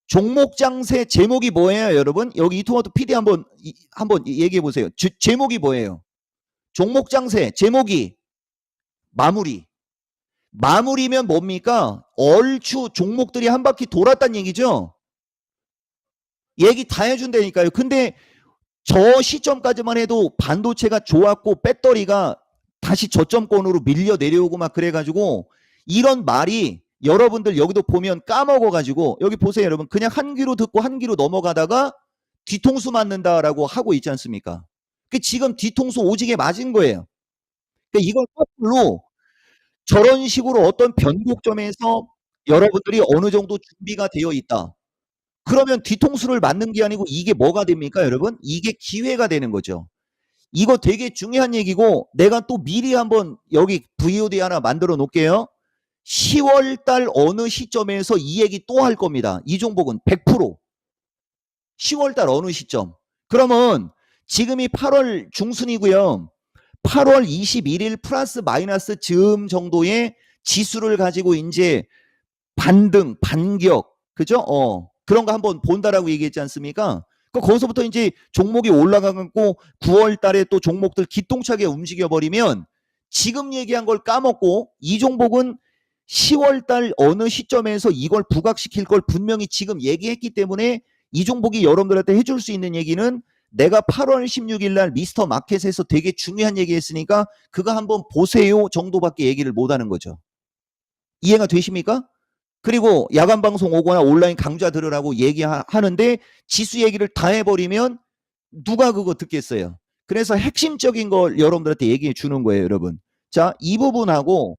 Speaker 1: 종목 장세 제목이 뭐예요, 여러분? 여기 이토마토 PD 한번 얘기해 보세요. 제목이 뭐예요? 종목 장세 제목이 마무리. 마무리면 뭡니까? 얼추 종목들이 한 바퀴 돌았다는 얘기죠. 얘기 다 해준다니까요. 근데 저 시점까지만 해도 반도체가 좋았고 배터리가 다시 저점권으로 밀려 내려오고 막 그래가지고 이런 말이 여러분들 여기도 보면 까먹어가지고 여기 보세요, 여러분. 그냥 한 귀로 듣고 한 귀로 넘어가다가 뒤통수 맞는다라고 하고 있지 않습니까? 지금 뒤통수 오지게 맞은 거예요. 이걸 거꾸로 저런 식으로 어떤 변곡점에서 여러분들이 어느 정도 준비가 되어 있다. 그러면 뒤통수를 맞는 게 아니고 이게 뭐가 됩니까, 여러분? 이게 기회가 되는 거죠. 이거 되게 중요한 얘기고 내가 또 미리 한번 여기 VOD 하나 만들어 놓을게요. 10월 달 어느 시점에서 이 얘기 또 할 겁니다. 이 종목은 100% 10월 달 어느 시점. 그러면 지금이 8월 중순이고요. 8월 21일 플러스 마이너스 즈음 정도의 지수를 가지고 이제 반등, 반격, 그죠? 그런 거 한번 본다라고 얘기했지 않습니까? 거기서부터 이제 종목이 올라가고 9월 달에 또 종목들 기똥차게 움직여버리면 지금 얘기한 걸 까먹고 이 종목은 10월 달 어느 시점에서 이걸 부각시킬 걸 분명히 지금 얘기했기 때문에 이 종목이 여러분들한테 해줄 수 있는 얘기는 내가 8월 16일 날 미스터 마켓에서 되게 중요한 얘기 했으니까 그거 한번 보세요 정도밖에 얘기를 못 하는 거죠. 이해가 되십니까? 그리고 야간 방송 오거나 온라인 강좌 들으라고 얘기하는데 지수 얘기를 다 해버리면 누가 그거 듣겠어요. 그래서 핵심적인 걸 여러분들한테 얘기해 주는 거예요, 여러분. 자, 이 부분하고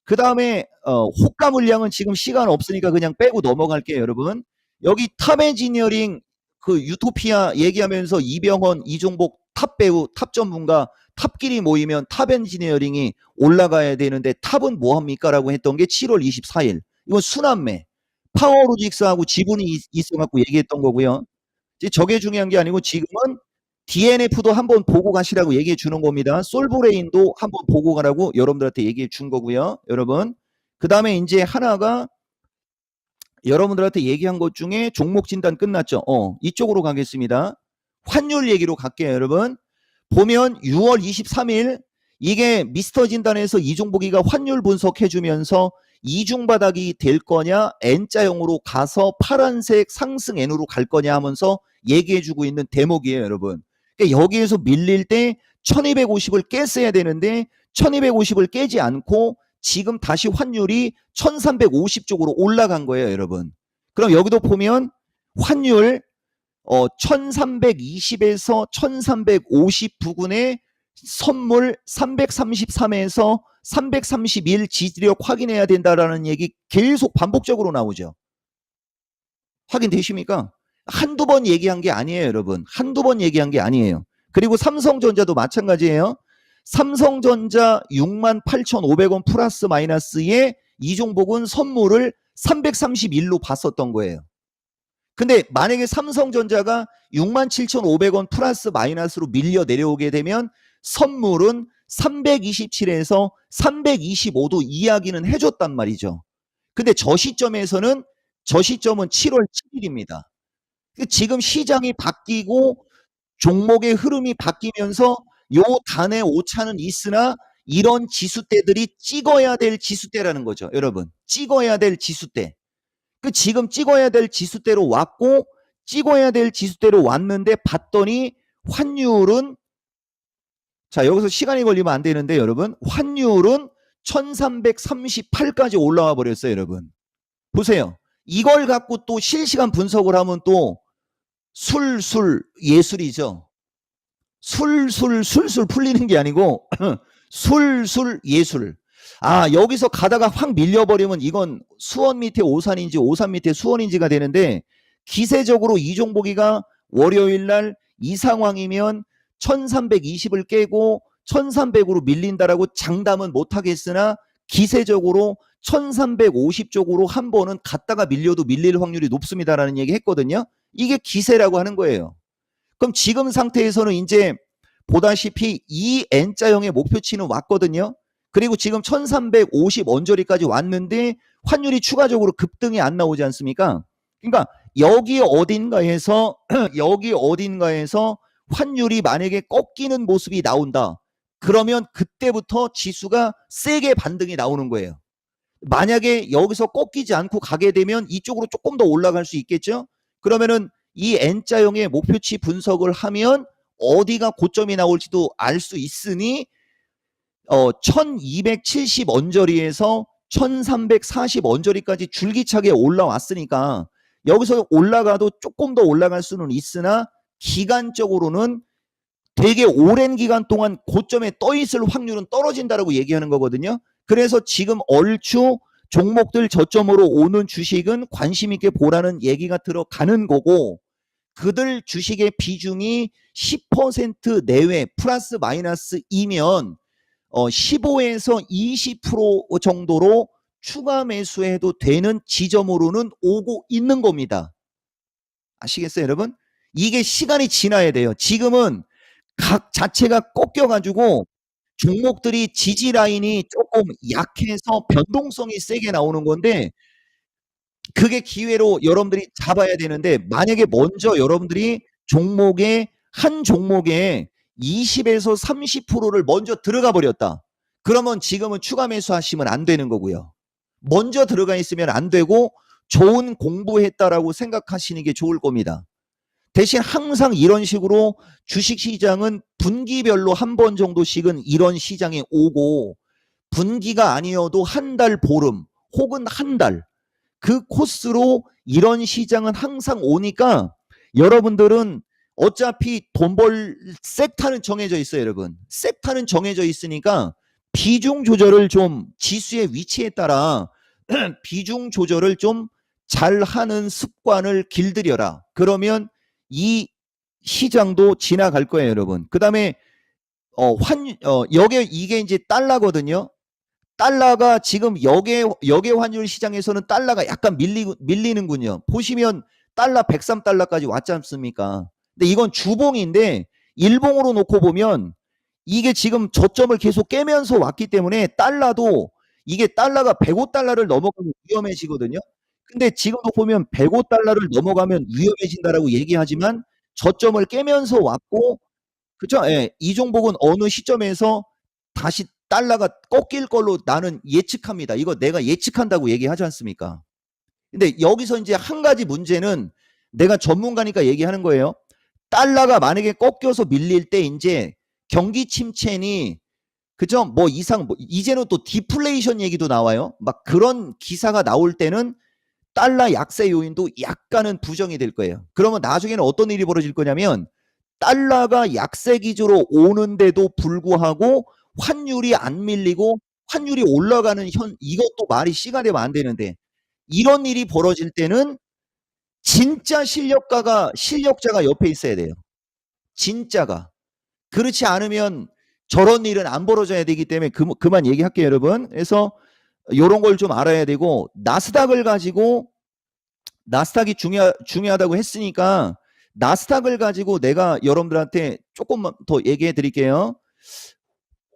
Speaker 1: 그 다음에 호가 물량은 지금 시간 없으니까 그냥 빼고 넘어갈게요, 여러분. 여기 탑엔지니어링 그 유토피아 얘기하면서 이병헌, 이종복 탑 배우, 탑 전문가, 탑끼리 모이면 탑엔지니어링이 올라가야 되는데 탑은 뭐합니까? 라고 했던 게 7월 24일. 이건 순환매. 파워로직스하고 지분이 있어갖고 얘기했던 거고요. 저게 중요한 게 아니고 지금은 DNF도 한번 보고 가시라고 얘기해 주는 겁니다. 솔브레인도 한번 보고 가라고 여러분들한테 얘기해 준 거고요. 여러분. 그 다음에 이제 하나가 여러분들한테 얘기한 것 중에 종목 진단 끝났죠. 이쪽으로 가겠습니다. 환율 얘기로 갈게요, 여러분. 보면 6월 23일 이게 미스터 진단에서 이종복이가 환율 분석해 주면서 이중바닥이 될 거냐 N자형으로 가서 파란색 상승 N으로 갈 거냐 하면서 얘기해 주고 있는 대목이에요, 여러분. 그러니까 여기에서 밀릴 때 1250을 깼어야 되는데 1250을 깨지 않고 지금 다시 환율이 1350 쪽으로 올라간 거예요, 여러분. 그럼 여기도 보면 환율 1320에서 1350 부근에 선물 333에서 331 지지력 확인해야 된다라는 얘기 계속 반복적으로 나오죠. 확인되십니까? 한두 번 얘기한 게 아니에요, 여러분. 한두 번 얘기한 게 아니에요. 그리고 삼성전자도 마찬가지예요. 삼성전자 68,500원 플러스 마이너스에 이 종목은 선물을 331로 봤었던 거예요. 근데 만약에 삼성전자가 67,500원 플러스 마이너스로 밀려 내려오게 되면 선물은 327에서 325도 이야기는 해줬단 말이죠. 근데 저 시점은 7월 7일입니다. 지금 시장이 바뀌고 종목의 흐름이 바뀌면서 요 단의 오차는 있으나 이런 지수대들이 찍어야 될 지수대라는 거죠, 여러분. 찍어야 될 지수대. 지금 찍어야 될 지수대로 왔고 찍어야 될 지수대로 왔는데 봤더니 환율은 자 여기서 시간이 걸리면 안 되는데 여러분 환율은 1338까지 올라와 버렸어요, 여러분. 보세요. 이걸 갖고 또 실시간 분석을 하면 또 술술 예술이죠. 술술 풀리는 게 아니고 술술 예술. 여기서 가다가 확 밀려버리면 이건 수원 밑에 오산인지 오산 밑에 수원인지가 되는데 기세적으로 이종복이가 월요일날 이 상황이면 1320을 깨고 1300으로 밀린다라고 장담은 못하겠으나 기세적으로 1350 쪽으로 한 번은 갔다가 밀려도 밀릴 확률이 높습니다라는 얘기 했거든요. 이게 기세라고 하는 거예요. 그럼 지금 상태에서는 이제 보다시피 이 N자형의 목표치는 왔거든요. 그리고 지금 1350 언저리까지 왔는데 환율이 추가적으로 급등이 안 나오지 않습니까? 그러니까 여기 어딘가에서 여기 어딘가에서 환율이 만약에 꺾이는 모습이 나온다. 그러면 그때부터 지수가 세게 반등이 나오는 거예요. 만약에 여기서 꺾이지 않고 가게 되면 이쪽으로 조금 더 올라갈 수 있겠죠? 그러면은 이 N자형의 목표치 분석을 하면 어디가 고점이 나올지도 알 수 있으니 1270 언저리에서 1340 언저리까지 줄기차게 올라왔으니까 여기서 올라가도 조금 더 올라갈 수는 있으나 기간적으로는 되게 오랜 기간 동안 고점에 떠 있을 확률은 떨어진다라고 얘기하는 거거든요. 그래서 지금 얼추 종목들 저점으로 오는 주식은 관심 있게 보라는 얘기가 들어가는 거고, 그들 주식의 비중이 10% 내외 플러스 마이너스이면 15에서 20% 정도로 추가 매수해도 되는 지점으로는 오고 있는 겁니다. 아시겠어요, 여러분? 이게 시간이 지나야 돼요. 지금은 각 자체가 꺾여가지고 종목들이 지지 라인이 조금 약해서 변동성이 세게 나오는 건데, 그게 기회로 여러분들이 잡아야 되는데, 만약에 먼저 여러분들이 한 종목에 20에서 30%를 먼저 들어가 버렸다. 그러면 지금은 추가 매수하시면 안 되는 거고요. 먼저 들어가 있으면 안 되고 좋은 공부했다라고 생각하시는 게 좋을 겁니다. 대신 항상 이런 식으로 주식시장은 분기별로 한 번 정도씩은 이런 시장에 오고, 분기가 아니어도 한 달 보름 혹은 한 달, 그 코스로 이런 시장은 항상 오니까 여러분들은 어차피 돈 벌 섹터는 정해져 있어요, 여러분. 섹터는 정해져 있으니까 비중 조절을 좀 지수의 위치에 따라 비중 조절을 좀 잘하는 습관을 길들여라. 그러면 이 시장도 지나갈 거예요, 여러분. 그다음에 여기 이게 이제 달러거든요. 달러가 지금 역의 환율 시장에서는 달러가 약간 밀리는군요. 보시면 달러 103달러까지 왔지 않습니까? 근데 이건 주봉인데 일봉으로 놓고 보면 이게 지금 저점을 계속 깨면서 왔기 때문에 달러도, 이게 달러가 105달러를 넘어가면 위험해지거든요. 근데 지금도 보면 105달러를 넘어가면 위험해진다라고 얘기하지만 저점을 깨면서 왔고, 그죠? 예, 이 종목은 어느 시점에서 다시 달러가 꺾일 걸로 나는 예측합니다. 이거 내가 예측한다고 얘기하지 않습니까? 근데 여기서 이제 한 가지 문제는, 내가 전문가니까 얘기하는 거예요. 달러가 만약에 꺾여서 밀릴 때 이제 경기 침체니, 그죠? 이제는 또 디플레이션 얘기도 나와요. 막 그런 기사가 나올 때는 달러 약세 요인도 약간은 부정이 될 거예요. 그러면 나중에는 어떤 일이 벌어질 거냐면, 달러가 약세 기조로 오는데도 불구하고 환율이 안 밀리고 환율이 올라가는 이것도 말이 씨가 되면 안 되는데, 이런 일이 벌어질 때는 진짜 실력자가 옆에 있어야 돼요. 진짜가. 그렇지 않으면 저런 일은 안 벌어져야 되기 때문에 그만 얘기할게요, 여러분. 그래서 요런 걸 좀 알아야 되고, 나스닥이 중요하다고 했으니까 나스닥을 가지고 내가 여러분들한테 조금만 더 얘기해 드릴게요.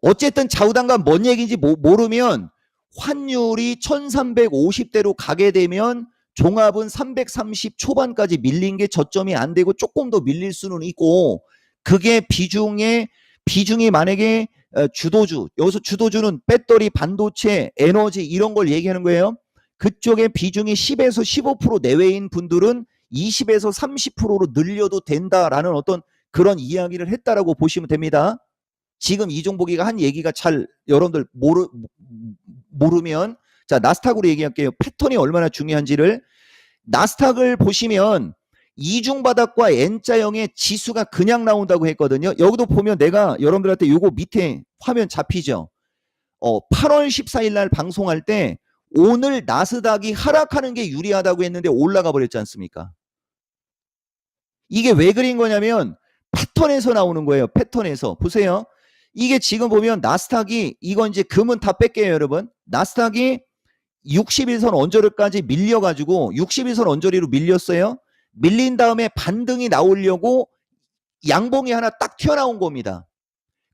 Speaker 1: 어쨌든 좌우단간 뭔 얘기인지 모르면 환율이 1350대로 가게 되면 종합은 330 초반까지 밀린 게 저점이 안 되고 조금 더 밀릴 수는 있고, 그게 비중이 만약에 여기서 주도주는 배터리, 반도체, 에너지 이런 걸 얘기하는 거예요. 그쪽에 비중이 10에서 15% 내외인 분들은 20에서 30%로 늘려도 된다라는 어떤 그런 이야기를 했다라고 보시면 됩니다. 지금 이종복이가 한 얘기가 잘 여러분들 모르면, 자, 나스닥으로 얘기할게요. 패턴이 얼마나 중요한지를. 나스닥을 보시면 이중바닥과 N자형의 지수가 그냥 나온다고 했거든요. 여기도 보면 내가 여러분들한테 요거 밑에 화면 잡히죠. 8월 14일 날 방송할 때 오늘 나스닥이 하락하는 게 유리하다고 했는데 올라가 버렸지 않습니까? 이게 왜 그린 거냐면 패턴에서 나오는 거예요. 패턴에서. 보세요. 이게 지금 보면 나스닥이, 이건 이제 금은 다 뺄게요, 여러분. 나스닥이 60일선 언저리까지 밀려가지고 60일선 언저리로 밀렸어요. 밀린 다음에 반등이 나오려고 양봉이 하나 딱 튀어나온 겁니다.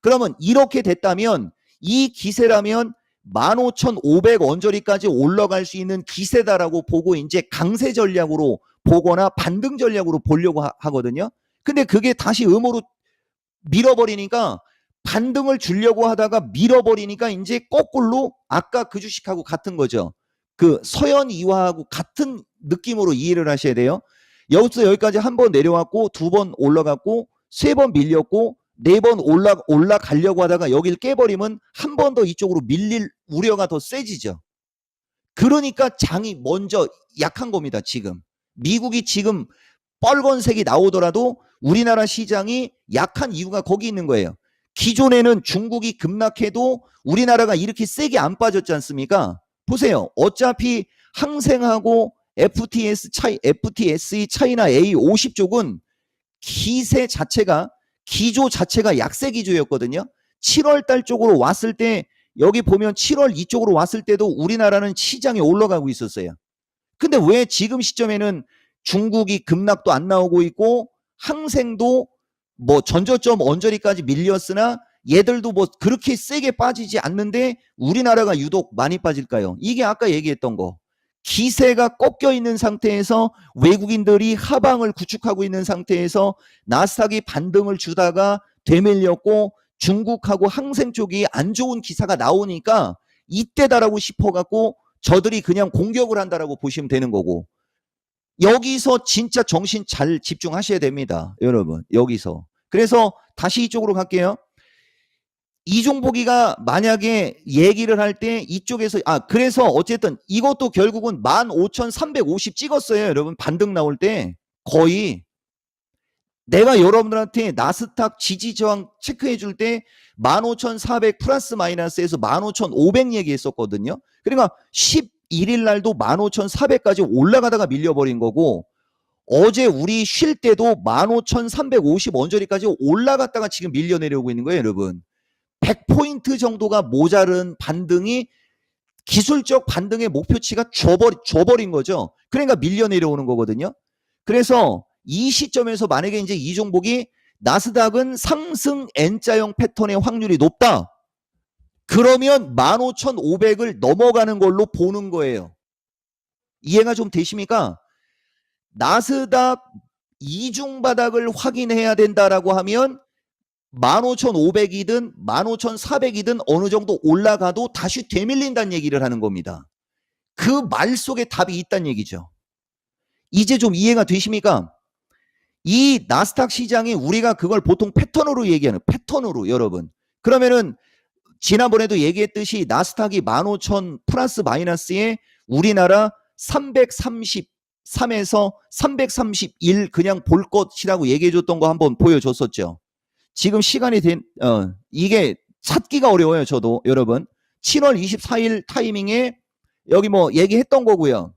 Speaker 1: 그러면 이렇게 됐다면 이 기세라면 15,500 언저리까지 올라갈 수 있는 기세다라고 보고 이제 강세 전략으로 보거나 반등 전략으로 보려고 하거든요. 근데 그게 다시 음으로 밀어버리니까 반등을 주려고 하다가 밀어버리니까 이제 거꾸로 아까 그 주식하고 같은 거죠. 그 서현 이화하고 같은 느낌으로 이해를 하셔야 돼요. 여기서 여기까지 한 번 내려왔고 두 번 올라갔고 세 번 밀렸고 네 번 올라가려고 하다가 여기를 깨버리면 한 번 더 이쪽으로 밀릴 우려가 더 세지죠. 그러니까 장이 먼저 약한 겁니다. 지금 미국이 지금 빨간색이 나오더라도 우리나라 시장이 약한 이유가 거기 있는 거예요. 기존에는 중국이 급락해도 우리나라가 이렇게 세게 안 빠졌지 않습니까? 보세요. 어차피 항생하고 FTSE 차이나 A50 쪽은 기세 자체가 기조 자체가 약세 기조였거든요. 7월 달 쪽으로 왔을 때 여기 보면 7월 이쪽으로 왔을 때도 우리나라는 시장이 올라가고 있었어요. 근데 왜 지금 시점에는 중국이 급락도 안 나오고 있고 항생도 뭐 전저점 언저리까지 밀렸으나 얘들도 뭐 그렇게 세게 빠지지 않는데 우리나라가 유독 많이 빠질까요? 이게 아까 얘기했던 거. 기세가 꺾여 있는 상태에서 외국인들이 하방을 구축하고 있는 상태에서 나스닥이 반등을 주다가 되밀렸고 중국하고 항생 쪽이 안 좋은 기사가 나오니까 이때다라고 싶어갖고 저들이 그냥 공격을 한다라고 보시면 되는 거고, 여기서 진짜 정신 잘 집중하셔야 됩니다. 여러분 여기서. 그래서 다시 이쪽으로 갈게요. 이종복이가 만약에 얘기를 할 때 이쪽에서 그래서 어쨌든 이것도 결국은 15,350 찍었어요. 여러분 반등 나올 때 거의 내가 여러분들한테 나스닥 지지 저항 체크해 줄 때 15,400 플러스 마이너스에서 15,500 얘기했었거든요. 그러니까 11일 날도 15,400까지 올라가다가 밀려버린 거고, 어제 우리 쉴 때도 15,350 언저리까지 올라갔다가 지금 밀려 내려오고 있는 거예요. 여러분 100포인트 정도가 모자른 반등이 기술적 반등의 목표치가 줘버린 거죠. 그러니까 밀려 내려오는 거거든요. 그래서 이 시점에서 만약에 이제 이종복이 나스닥은 상승 N자형 패턴의 확률이 높다. 그러면 15,500을 넘어가는 걸로 보는 거예요. 이해가 좀 되십니까? 나스닥 이중 바닥을 확인해야 된다라고 하면 15,500이든 15,400이든 어느 정도 올라가도 다시 되밀린다는 얘기를 하는 겁니다. 그 말 속에 답이 있다는 얘기죠. 이제 좀 이해가 되십니까? 이 나스닥 시장이 우리가 그걸 보통 패턴으로 얘기하는, 패턴으로 여러분. 그러면은 지난번에도 얘기했듯이 나스닥이 15,000 플러스 마이너스에 우리나라 333에서 331 그냥 볼 것이라고 얘기해줬던 거 한번 보여줬었죠. 지금 시간이 이게 찾기가 어려워요. 저도 여러분 7월 24일 타이밍에 여기 뭐 얘기했던 거고요.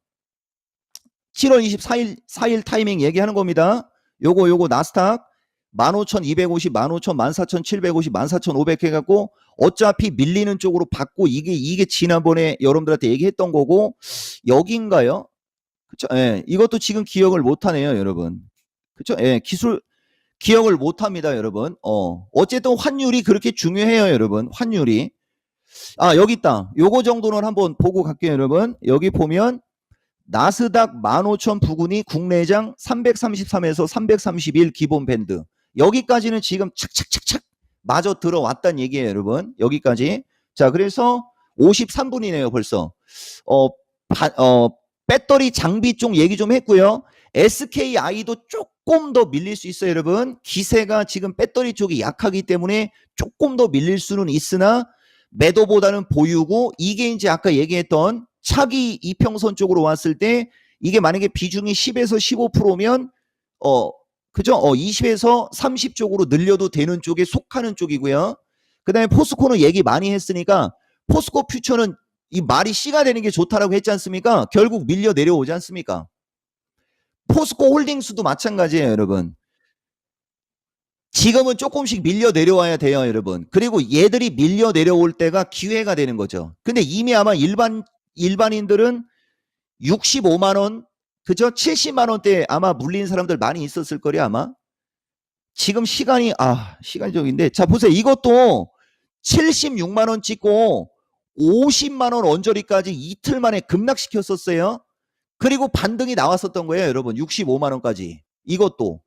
Speaker 1: 7월 24일 타이밍 얘기하는 겁니다. 요거 나스닥 15,250, 15,000, 14,750, 14,500 해갖고 어차피 밀리는 쪽으로 받고 이게 지난번에 여러분들한테 얘기했던 거고, 여기인가요? 그쵸? 예, 이것도 지금 기억을 못하네요, 여러분. 그쵸? 예, 기억을 못합니다, 여러분. 어쨌든 환율이 그렇게 중요해요, 여러분. 환율이. 여기 있다. 요거 정도는 한번 보고 갈게요, 여러분. 여기 보면 나스닥 15,000 부근이 국내장 333에서 331 기본 밴드. 여기까지는 지금 착착착착 마저 들어왔단 얘기예요, 여러분. 여기까지. 자, 그래서 53분이네요, 벌써. 배터리 장비 쪽 얘기 좀 했고요. SKI도 조금 더 밀릴 수 있어요, 여러분. 기세가 지금 배터리 쪽이 약하기 때문에 조금 더 밀릴 수는 있으나 매도보다는 보유고, 이게 이제 아까 얘기했던 차기 이평선 쪽으로 왔을 때 이게 만약에 비중이 10에서 15%면 그죠? 20에서 30 쪽으로 늘려도 되는 쪽에 속하는 쪽이고요. 그다음에 포스코는 얘기 많이 했으니까 포스코 퓨처는 이 말이 씨가 되는 게 좋다라고 했지 않습니까? 결국 밀려 내려오지 않습니까? 포스코 홀딩스도 마찬가지예요, 여러분. 지금은 조금씩 밀려 내려와야 돼요, 여러분. 그리고 얘들이 밀려 내려올 때가 기회가 되는 거죠. 근데 이미 아마 일반인들은 65만 원, 그죠? 70만 원대 아마 물린 사람들 많이 있었을 거리 아마. 지금 시간이 적인데, 자 보세요. 이것도 76만 원 찍고 50만 원 언저리까지 이틀 만에 급락시켰었어요. 그리고 반등이 나왔었던 거예요, 여러분. 65만 원까지. 이것도.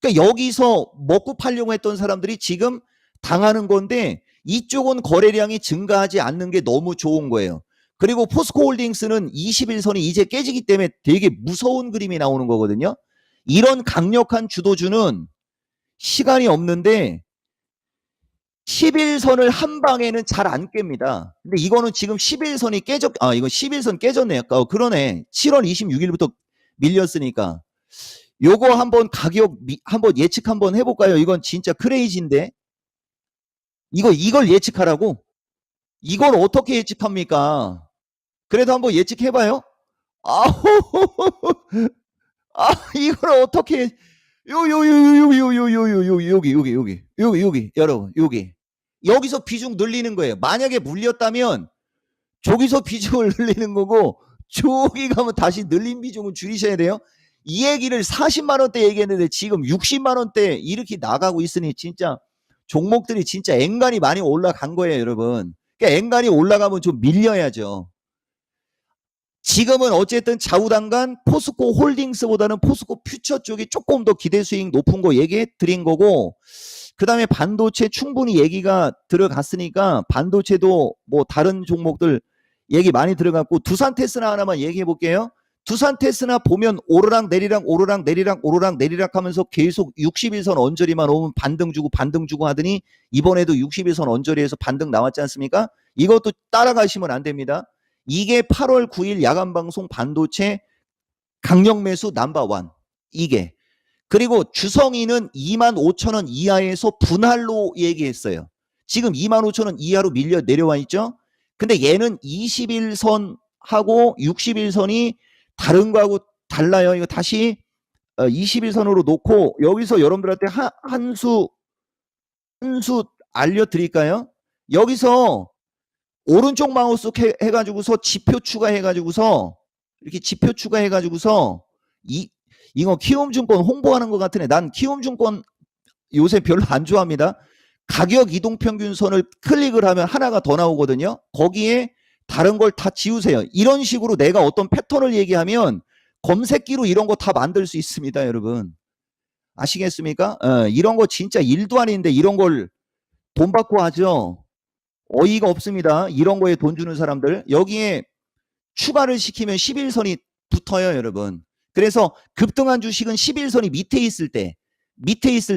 Speaker 1: 그러니까 여기서 먹고 팔려고 했던 사람들이 지금 당하는 건데, 이쪽은 거래량이 증가하지 않는 게 너무 좋은 거예요. 그리고 포스코홀딩스는 21선이 이제 깨지기 때문에 되게 무서운 그림이 나오는 거거든요. 이런 강력한 주도주는 시간이 없는데 11선을 한 방에는 잘 안 깹니다. 근데 이거는 지금 11선이 이건 11선 깨졌네요. 그러네. 7월 26일부터 밀렸으니까. 요거 한번 가격 한번 예측 한번 해볼까요? 이건 진짜 크레이지인데. 이걸 예측하라고? 이걸 어떻게 예측합니까? 그래도 한번 예측해봐요. 아우, 이걸 어떻게, 여기, 여러분, 여기서 비중 늘리는 거예요. 만약에 물렸다면, 저기서 비중을 늘리는 거고, 저기 가면 다시 늘린 비중을 줄이셔야 돼요. 이 얘기를 40만 원대 얘기했는데 지금 60만 원대 이렇게 나가고 있으니 진짜 종목들이 진짜 앵간히 많이 올라간 거예요, 여러분. 그러니까 앵간히 올라가면 좀 밀려야죠. 지금은 어쨌든 좌우당간 포스코 홀딩스보다는 포스코 퓨처 쪽이 조금 더 기대 수익 높은 거 얘기해 드린 거고, 그 다음에 반도체 충분히 얘기가 들어갔으니까 반도체도 뭐 다른 종목들 얘기 많이 들어갔고, 두산 테스나 하나만 얘기해 볼게요. 두산 테스나 보면 오르락 내리락 오르락 내리락 오르락 내리락 하면서 계속 61선 언저리만 오면 반등 주고 하더니 이번에도 61선 언저리에서 반등 나왔지 않습니까? 이것도 따라가시면 안 됩니다. 이게 8월 9일 야간방송 반도체 강력 매수 넘버원. 이게. 그리고 주성이는 25,000원 이하에서 분할로 얘기했어요. 지금 25,000원 이하로 밀려 내려와 있죠. 근데 얘는 21선하고 61선이 다른 거하고 달라요. 이거 다시 21선으로 놓고 여기서 여러분들한테 한 수 알려드릴까요? 여기서 오른쪽 마우스 해가지고서 지표 추가해가지고서 이렇게 지표 추가해가지고서 이거 키움증권 홍보하는 것 같으네. 난 키움증권 요새 별로 안 좋아합니다. 가격 이동평균선을 클릭을 하면 하나가 더 나오거든요. 거기에 다른 걸 다 지우세요. 이런 식으로 내가 어떤 패턴을 얘기하면 검색기로 이런 거 다 만들 수 있습니다, 여러분. 아시겠습니까? 이런 거 진짜 일도 아닌데 이런 걸 돈 받고 하죠. 어이가 없습니다. 이런 거에 돈 주는 사람들. 여기에 추가를 시키면 11선이 붙어요, 여러분. 그래서 급등한 주식은 11선이 밑에 있을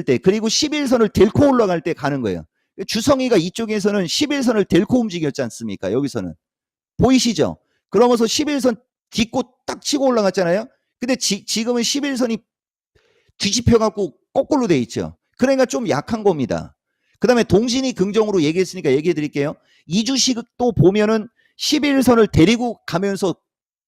Speaker 1: 때 그리고 11선을 델고 올라갈 때 가는 거예요. 주성이가 이쪽에서는 11선을 델고 움직였지 않습니까? 여기서는. 보이시죠? 그러면서 11선 딛고 딱 치고 올라갔잖아요. 근데 지금은 11선이 뒤집혀갖고 거꾸로 돼 있죠. 그러니까 좀 약한 겁니다. 그 다음에 동진이 긍정으로 얘기했으니까 얘기해 드릴게요. 이 주식도 보면은 11선을 데리고 가면서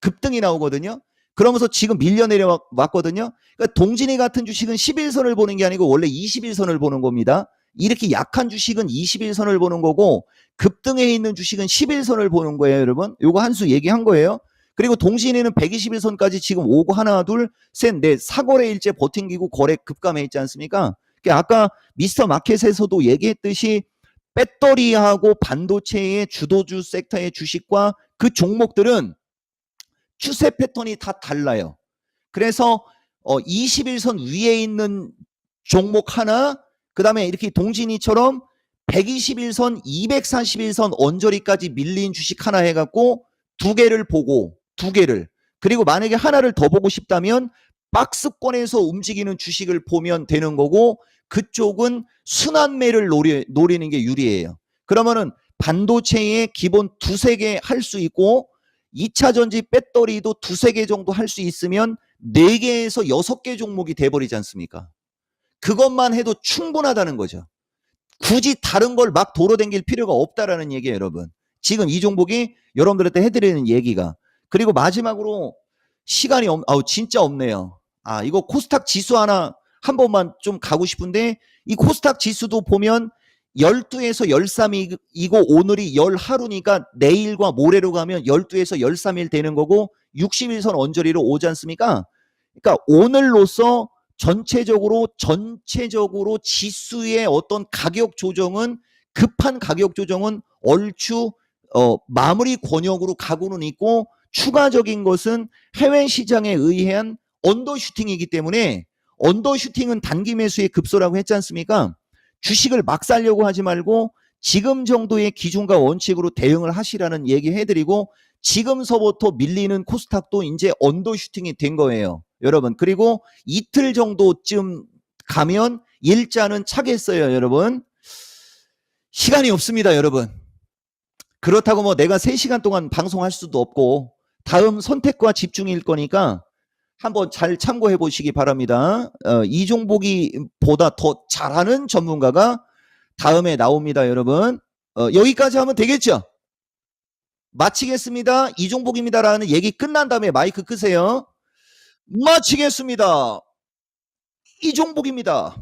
Speaker 1: 급등이 나오거든요. 그러면서 지금 밀려 내려왔거든요. 그러니까 동진이 같은 주식은 11선을 보는 게 아니고 원래 21선을 보는 겁니다. 이렇게 약한 주식은 21선을 보는 거고 급등해 있는 주식은 11선을 보는 거예요, 여러분. 요거 한 수 얘기한 거예요. 그리고 동진이는 121선까지 지금 오고 하나, 둘, 셋, 넷, 4거래일째 버팅기고 거래 급감해 있지 않습니까? 아까 미스터 마켓에서도 얘기했듯이 배터리하고 반도체의 주도주 섹터의 주식과 그 종목들은 추세 패턴이 다 달라요. 그래서 21선 위에 있는 종목 하나, 그 다음에 이렇게 동진이처럼 121선, 241선 언저리까지 밀린 주식 하나 해갖고 두 개를 보고 그리고 만약에 하나를 더 보고 싶다면 박스권에서 움직이는 주식을 보면 되는 거고 그쪽은 순환매를 노리는 게 유리해요. 그러면은 반도체에 기본 두세 개 할 수 있고 2차전지 배터리도 두세 개 정도 할 수 있으면 4개에서 6개 종목이 돼버리지 않습니까? 그것만 해도 충분하다는 거죠. 굳이 다른 걸 막 돌아다닐 필요가 없다라는 얘기예요, 여러분. 지금 이 종목이 여러분들한테 해드리는 얘기가. 그리고 마지막으로 시간이 진짜 없네요. 이거 코스닥 지수 하나 한 번만 좀 가고 싶은데 이 코스닥 지수도 보면 12에서 13이고 오늘이 10하루니까 내일과 모레로 가면 12에서 13일 되는 거고 60일선 언저리로 오지 않습니까? 그러니까 오늘로써 전체적으로 지수의 어떤 가격 조정은 급한 가격 조정은 얼추 마무리 권역으로 가고는 있고 추가적인 것은 해외 시장에 의한 언더슈팅이기 때문에 언더슈팅은 단기 매수의 급소라고 했지 않습니까? 주식을 막 사려고 하지 말고 지금 정도의 기준과 원칙으로 대응을 하시라는 얘기 해드리고 지금서부터 밀리는 코스닥도 이제 언더슈팅이 된 거예요. 여러분. 그리고 이틀 정도쯤 가면 일자는 차겠어요. 여러분. 시간이 없습니다. 여러분. 그렇다고 뭐 내가 3시간 동안 방송할 수도 없고 다음 선택과 집중일 거니까 한번 잘 참고해 보시기 바랍니다. 이종복이 보다 더 잘하는 전문가가 다음에 나옵니다. 여러분. 여기까지 하면 되겠죠? 마치겠습니다. 이종복입니다라는 얘기 끝난 다음에 마이크 끄세요. 마치겠습니다. 이종복입니다.